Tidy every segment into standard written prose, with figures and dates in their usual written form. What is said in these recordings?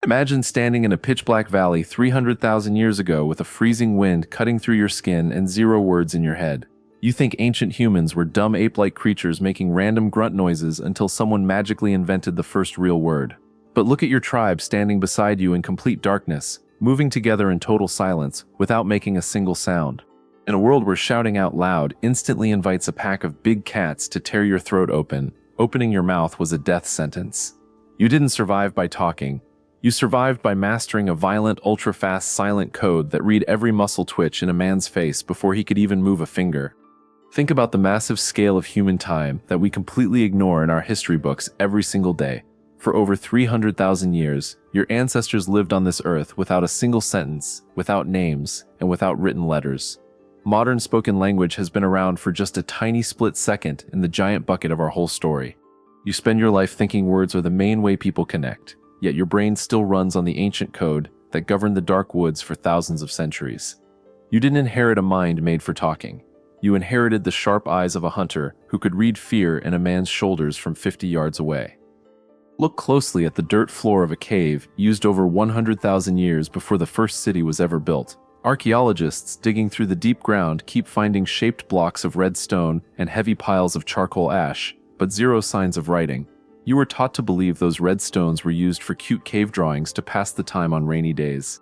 Imagine standing in a pitch-black valley 300,000 years ago with a freezing wind cutting through your skin and zero words in your head. You think ancient humans were dumb ape-like creatures making random grunt noises until someone magically invented the first real word. But look at your tribe standing beside you in complete darkness, moving together in total silence, without making a single sound. In a world where shouting out loud instantly invites a pack of big cats to tear your throat open, opening your mouth was a death sentence. You didn't survive by talking. You survived by mastering a violent, ultra-fast silent code that read every muscle twitch in a man's face before he could even move a finger. Think about the massive scale of human time that we completely ignore in our history books every single day. For over 300,000 years, your ancestors lived on this earth without a single sentence, without names, and without written letters. Modern spoken language has been around for just a tiny split second in the giant bucket of our whole story. You spend your life thinking words are the main way people connect, yet your brain still runs on the ancient code that governed the dark woods for thousands of centuries. You didn't inherit a mind made for talking. You inherited the sharp eyes of a hunter who could read fear in a man's shoulders from 50 yards away. Look closely at the dirt floor of a cave used over 100,000 years before the first city was ever built. Archaeologists digging through the deep ground keep finding shaped blocks of red stone and heavy piles of charcoal ash, but zero signs of writing. You were taught to believe those red stones were used for cute cave drawings to pass the time on rainy days.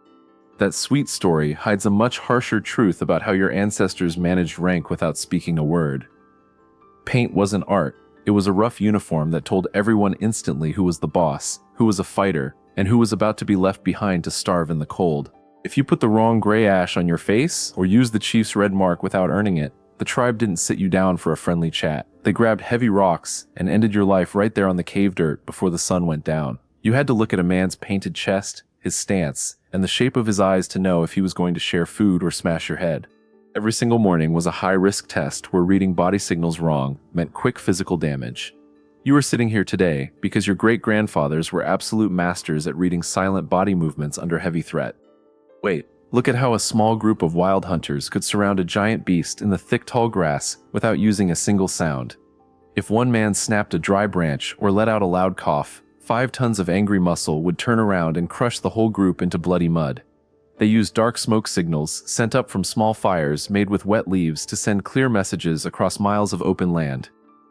That sweet story hides a much harsher truth about how your ancestors managed rank without speaking a word. Paint wasn't art. It was a rough uniform that told everyone instantly who was the boss, who was a fighter, and who was about to be left behind to starve in the cold. If you put the wrong gray ash on your face or used the chief's red mark without earning it, the tribe didn't sit you down for a friendly chat. They grabbed heavy rocks and ended your life right there on the cave dirt before the sun went down. You had to look at a man's painted chest, his stance, and the shape of his eyes to know if he was going to share food or smash your head. Every single morning was a high-risk test where reading body signals wrong meant quick physical damage. You are sitting here today because your great-grandfathers were absolute masters at reading silent body movements under heavy threat. Wait, look at how a small group of wild hunters could surround a giant beast in the thick tall grass without using a single sound. If one man snapped a dry branch or let out a loud cough, 5 tons of angry muscle would turn around and crush the whole group into bloody mud. They used dark smoke signals sent up from small fires made with wet leaves to send clear messages across miles of open land.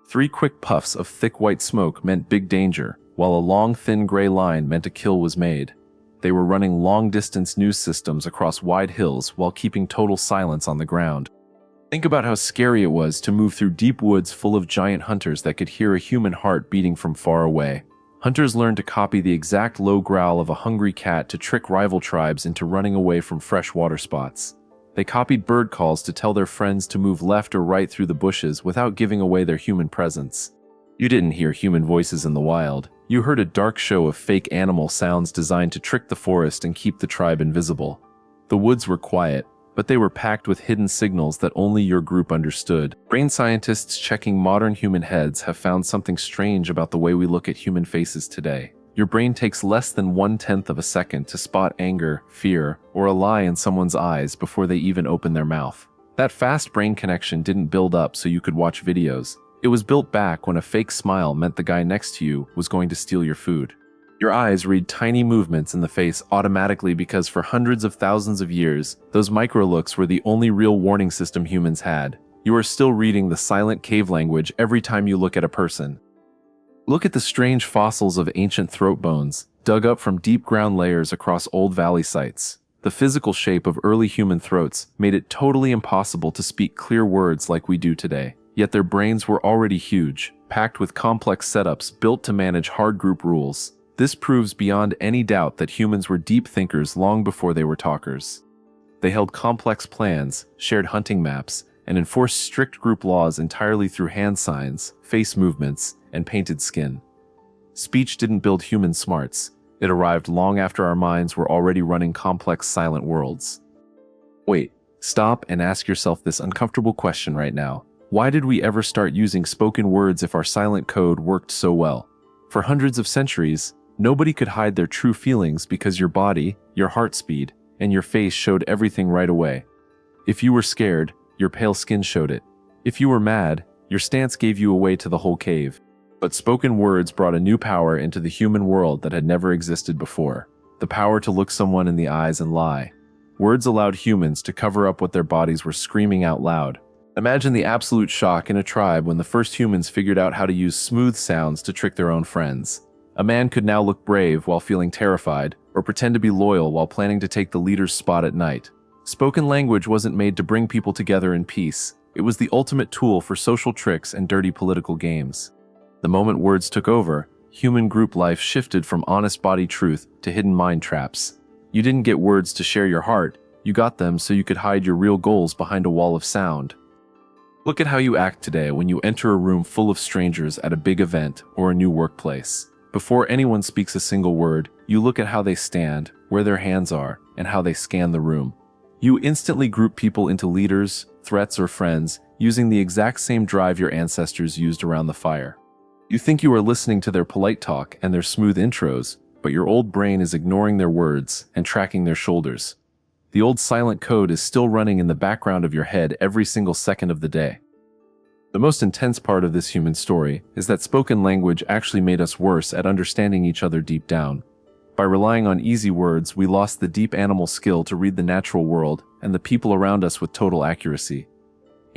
3 quick puffs of thick white smoke meant big danger, while a long thin gray line meant a kill was made. They were running long-distance news systems across wide hills while keeping total silence on the ground. Think about how scary it was to move through deep woods full of giant hunters that could hear a human heart beating from far away. Hunters learned to copy the exact low growl of a hungry cat to trick rival tribes into running away from fresh water spots. They copied bird calls to tell their friends to move left or right through the bushes without giving away their human presence. You didn't hear human voices in the wild. You heard a dark show of fake animal sounds designed to trick the forest and keep the tribe invisible. The woods were quiet, but they were packed with hidden signals that only your group understood. Brain scientists checking modern human heads have found something strange about the way we look at human faces today. Your brain takes less than 1/10 of a second to spot anger, fear, or a lie in someone's eyes before they even open their mouth. That fast brain connection didn't build up so you could watch videos. It was built back when a fake smile meant the guy next to you was going to steal your food. Your eyes read tiny movements in the face automatically because for hundreds of thousands of years, those micro-looks were the only real warning system humans had. You are still reading the silent cave language every time you look at a person. Look at the strange fossils of ancient throat bones, dug up from deep ground layers across old valley sites. The physical shape of early human throats made it totally impossible to speak clear words like we do today. Yet their brains were already huge, packed with complex setups built to manage hard group rules. This proves beyond any doubt that humans were deep thinkers long before they were talkers. They held complex plans, shared hunting maps, and enforced strict group laws entirely through hand signs, face movements, and painted skin. Speech didn't build human smarts. It arrived long after our minds were already running complex silent worlds. Wait, stop and ask yourself this uncomfortable question right now. Why did we ever start using spoken words if our silent code worked so well? For hundreds of centuries, nobody could hide their true feelings because your body, your heart speed, and your face showed everything right away. If you were scared, your pale skin showed it. If you were mad, your stance gave you away to the whole cave. But spoken words brought a new power into the human world that had never existed before. the power to look someone in the eyes and lie. Words allowed humans to cover up what their bodies were screaming out loud. Imagine the absolute shock in a tribe when the first humans figured out how to use smooth sounds to trick their own friends. A man could now look brave while feeling terrified, or pretend to be loyal while planning to take the leader's spot at night. Spoken language wasn't made to bring people together in peace. It was the ultimate tool for social tricks and dirty political games. The moment words took over, human group life shifted from honest body truth to hidden mind traps. You didn't get words to share your heart, you got them so you could hide your real goals behind a wall of sound. Look at how you act today when you enter a room full of strangers at a big event or a new workplace. Before anyone speaks a single word, you look at how they stand, where their hands are, and how they scan the room. You instantly group people into leaders, threats, or friends, using the exact same drive your ancestors used around the fire. You think you are listening to their polite talk and their smooth intros, but your old brain is ignoring their words and tracking their shoulders. The old silent code is still running in the background of your head every single second of the day. The most intense part of this human story is that spoken language actually made us worse at understanding each other deep down. By relying on easy words, we lost the deep animal skill to read the natural world and the people around us with total accuracy.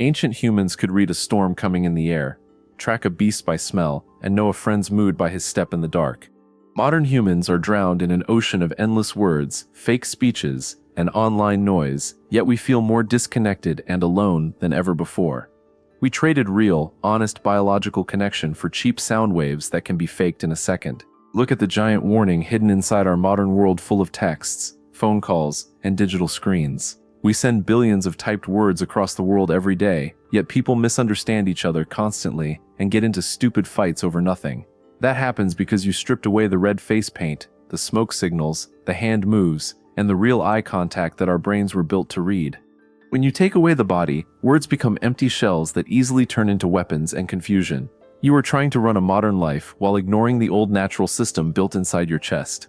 Ancient humans could read a storm coming in the air, track a beast by smell, and know a friend's mood by his step in the dark. Modern humans are drowned in an ocean of endless words, fake speeches, and online noise, yet we feel more disconnected and alone than ever before. We traded real, honest biological connection for cheap sound waves that can be faked in a second. Look at the giant warning hidden inside our modern world full of texts, phone calls, and digital screens. We send billions of typed words across the world every day, yet people misunderstand each other constantly and get into stupid fights over nothing. That happens because you stripped away the red face paint, the smoke signals, the hand moves, and the real eye contact that our brains were built to read. When you take away the body, words become empty shells that easily turn into weapons and confusion. You are trying to run a modern life while ignoring the old natural system built inside your chest.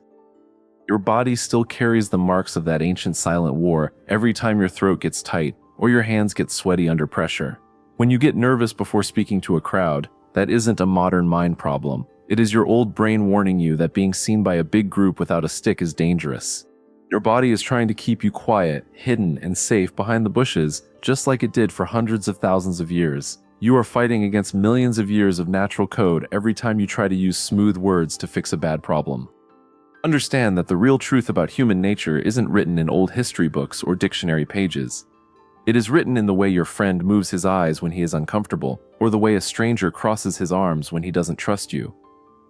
Your body still carries the marks of that ancient silent war every time your throat gets tight or your hands get sweaty under pressure. When you get nervous before speaking to a crowd, that isn't a modern mind problem. It is your old brain warning you that being seen by a big group without a stick is dangerous. Your body is trying to keep you quiet, hidden, and safe behind the bushes, just like it did for hundreds of thousands of years. You are fighting against millions of years of natural code every time you try to use smooth words to fix a bad problem. Understand that the real truth about human nature isn't written in old history books or dictionary pages. It is written in the way your friend moves his eyes when he is uncomfortable, or the way a stranger crosses his arms when he doesn't trust you.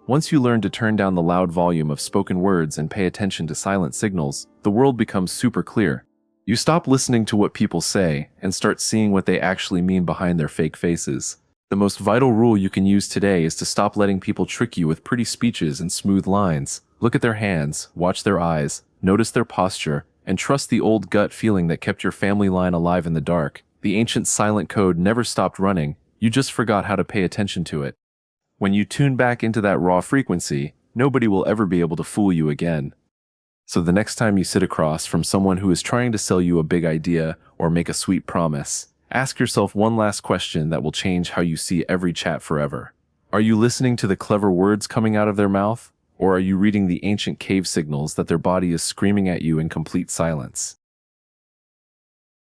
Once you learn to turn down the loud volume of spoken words and pay attention to silent signals, the world becomes super clear. You stop listening to what people say and start seeing what they actually mean behind their fake faces. The most vital rule you can use today is to stop letting people trick you with pretty speeches and smooth lines. Look at their hands, watch their eyes, notice their posture, and trust the old gut feeling that kept your family line alive in the dark. The ancient silent code never stopped running, you just forgot how to pay attention to it. When you tune back into that raw frequency, nobody will ever be able to fool you again. So the next time you sit across from someone who is trying to sell you a big idea or make a sweet promise, ask yourself one last question that will change how you see every chat forever. Are you listening to the clever words coming out of their mouth? Or are you reading the ancient cave signals that their body is screaming at you in complete silence?